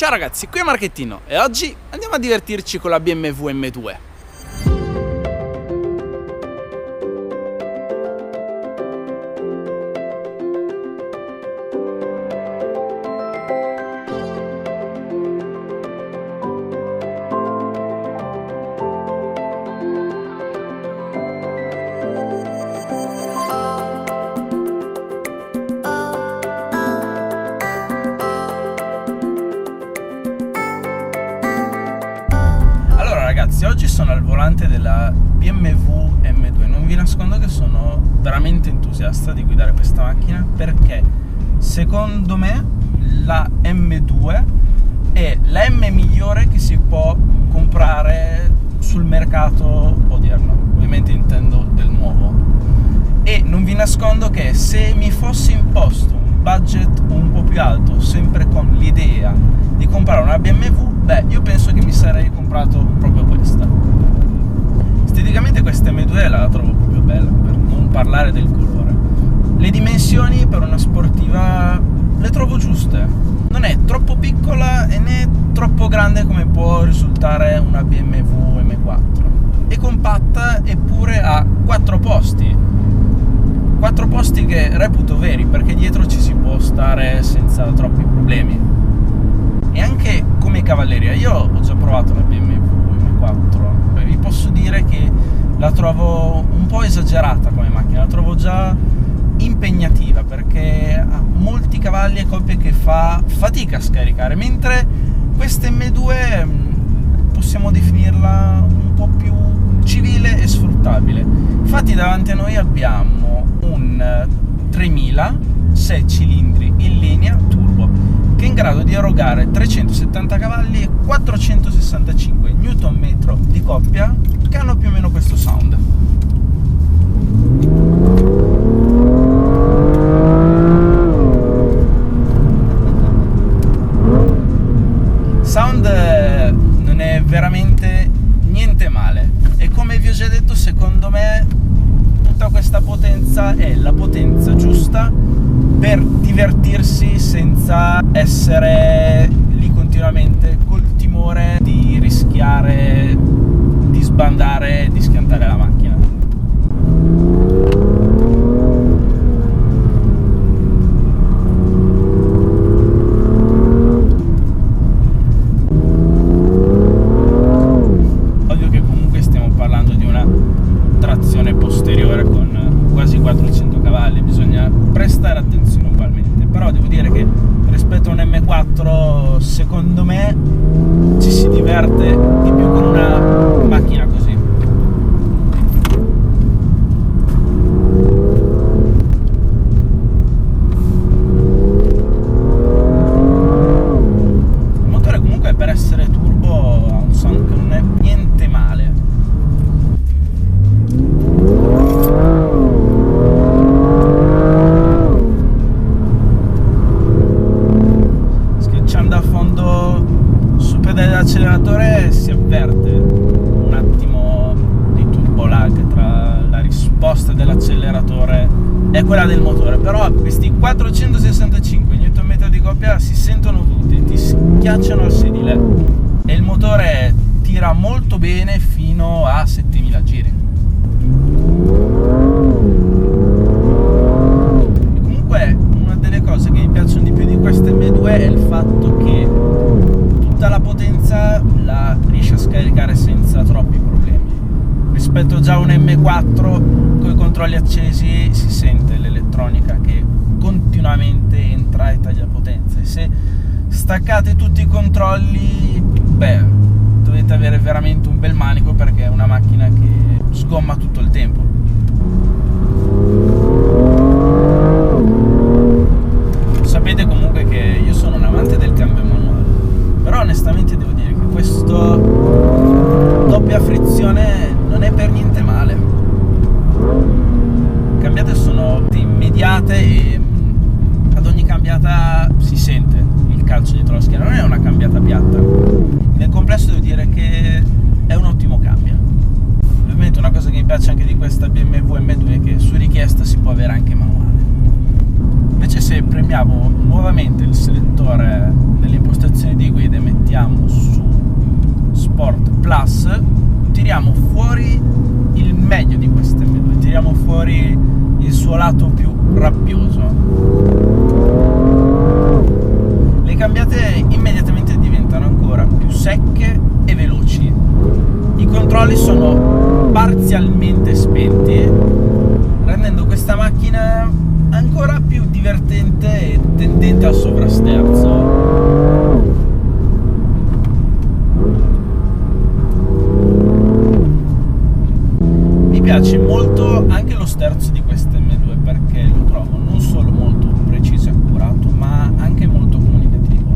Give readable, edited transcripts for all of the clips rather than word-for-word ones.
Ciao ragazzi, qui è Marchettino e oggi andiamo a divertirci con la BMW M2. Ragazzi, oggi sono al volante della BMW M2. Non vi nascondo che sono veramente entusiasta di guidare questa macchina perché secondo me la M2 è la M migliore che si può comprare sul mercato odierno. Ovviamente intendo del nuovo. E non vi nascondo che se mi fosse imposto un budget un po' più alto, sempre con l'idea di comprare una BMW, io penso che mi sarei comprato proprio questa. Esteticamente questa M2 la trovo proprio bella, per non parlare del colore. Le dimensioni per una sportiva le trovo giuste. Non è troppo piccola e né troppo grande come può risultare una BMW M4. È compatta eppure ha 4 posti. 4 posti che reputo veri, perché dietro ci si può stare senza troppi problemi. E anche come cavalleria, io ho già provato la BMW M4 e vi posso dire che la trovo un po' esagerata come macchina, la trovo già impegnativa perché ha molti cavalli e coppie che fa fatica a scaricare, mentre questa M2 possiamo definirla un po' più civile e sfruttabile. Infatti davanti a noi abbiamo un 3000 6 cilindri in linea turbo che è in grado di erogare 370 cavalli e 465 Nm di coppia che hanno più o meno questo sound. Sound non è veramente niente male e come vi ho già detto, secondo me tutta questa potenza è la potenza giusta per divertirsi senza essere lì continuamente col timore di rischiare di sbandare e di schiantare la macchina. Ovvio che comunque stiamo parlando di una trazione posteriore con quasi 400 cavalli, bisogna prestare attenzione ugualmente, però devo dire che rispetto a un M4 secondo me ci si diverte di più con una macchina così. Il motore comunque per essere turbo ha un sound che non è niente male. Schiacciando a fondo sul pedale dell'acceleratore si avverte un attimo di turbo lag tra la risposta dell'acceleratore e quella del motore, però questi 465 Nm di coppia si sentono tutti, ti schiacciano al sedile e il motore tira molto bene fino a 7000 giri. E comunque una delle cose che mi piacciono di più di questa M2 è il fatto che tutta la potenza la riesce a scaricare senza troppi problemi. Rispetto già a un M4 con i controlli accesi si sente l'elettronica che continuamente entra e taglia potenza, e se staccate tutti i controlli dovete avere veramente un bel manico perché è una macchina che sgomma tutto il tempo. Sapete comunque che io sono un amante del cambio manuale, però onestamente devo dire che questo doppia frizione non è per niente male. Le cambiate sono immediate e ad ogni cambiata si sente il calcio dietro la schiena, non è una cambiata piatta. Nel complesso devo dire che è un ottimo cambio. Ovviamente una cosa che mi piace anche di questa tiriamo fuori il meglio di questa M2, tiriamo fuori il suo lato più rabbioso. Le cambiate immediatamente diventano ancora più secche e veloci. I controlli sono parzialmente spenti, rendendo questa macchina ancora più divertente e tendente al sovrasterzo. Mi piace molto anche lo sterzo di questa M2 perché lo trovo non solo molto preciso e accurato, ma anche molto comunicativo.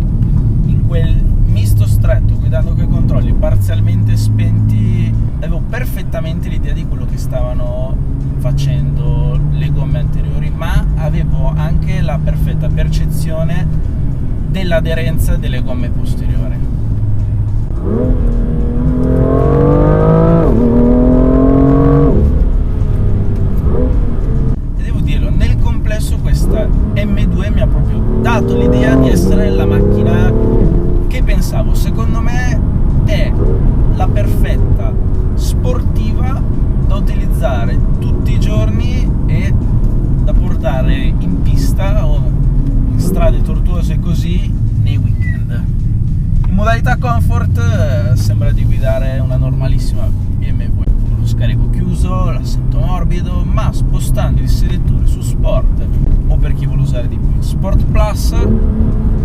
In quel misto stretto, guidando coi controlli parzialmente spenti, avevo perfettamente l'idea di quello che stavano facendo le gomme anteriori, ma avevo anche la perfetta percezione dell'aderenza delle gomme posteriori. E devo dirlo, nel complesso questa M2 mi ha proprio dato l'idea di essere la macchina che pensavo. Secondo me è la perfetta sportiva da utilizzare tutti i giorni e da portare in pista o in strade tortuose così nei weekend. In modalità comfort sembra di guidare una normalissima BMW, con lo scarico chiuso, l'assento morbido, ma spostando il selettore su Sport o per chi vuole usare di più il Sport Plus,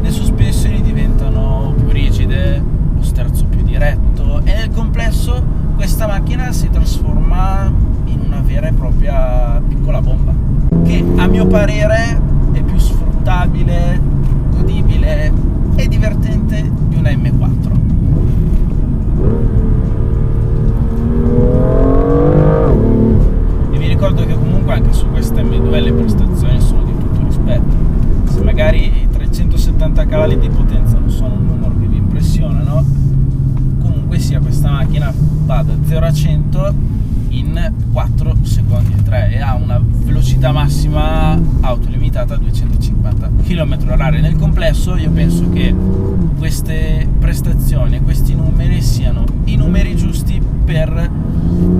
le sospensioni diventano più rigide, lo sterzo più diretto e nel complesso questa macchina si trasforma in una vera e propria piccola bomba che a mio parere è più sfruttabile, godibile e divertente di una M4. E vi ricordo che comunque anche su questa M2 le prestazioni sono di tutto rispetto. Se magari i 370 cavalli di potenza non sono un numero che vi impressionano, comunque sia questa macchina va da 0 a 100 in 4 secondi e 3 e ha una velocità massima autolimitata a 250 km/h. Nel complesso io penso che queste prestazioni e questi numeri siano i numeri giusti per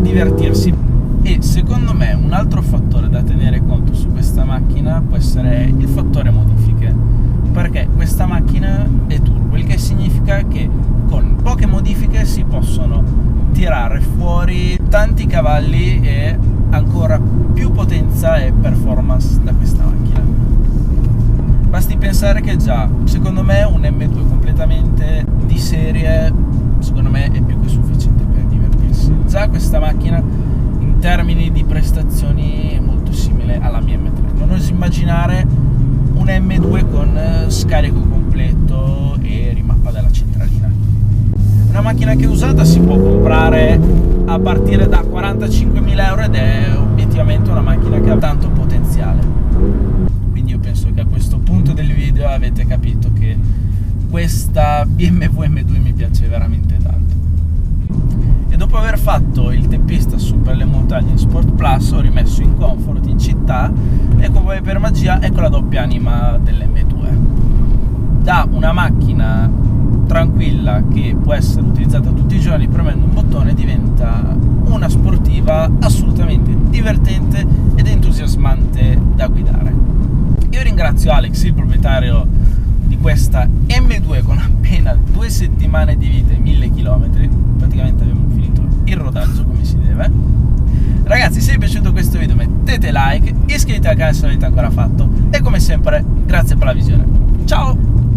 divertirsi. E secondo me un altro fattore da tenere conto su questa macchina può essere il fattore modifiche, perché questa macchina è turbo, il che significa che con poche modifiche si possono tirare fuori tanti cavalli e ancora più potenza e performance da questa macchina. Basti pensare che già, secondo me, un M2 completamente di serie, secondo me, è più che sufficiente per divertirsi. Già questa macchina, in termini di prestazioni, è molto simile alla mia M3. Non oso immaginare un M2 con scarico completo e rimappa della centralina. Una macchina che usata si può comprare a partire da 45.000 euro ed è obiettivamente una macchina che ha tanto potenziale. Quindi io penso che a questo punto del video avete capito che questa BMW M2 mi piace veramente tanto. E dopo aver fatto il teppista su per le montagne in Sport Plus ho rimesso in comfort in città e come per magia ecco la doppia anima dell'M2. Da una macchina tranquilla che può essere utilizzata tutti i giorni premendo un bottone diventa una sportiva assolutamente divertente ed entusiasmante da guidare. Io ringrazio Alex, il proprietario di questa M2 con appena 2 settimane di vita e 1000 km. Praticamente abbiamo finito il rodaggio come si deve. Ragazzi, se vi è piaciuto questo video mettete like, iscrivetevi al canale se non l'avete ancora fatto e come sempre grazie per la visione. Ciao!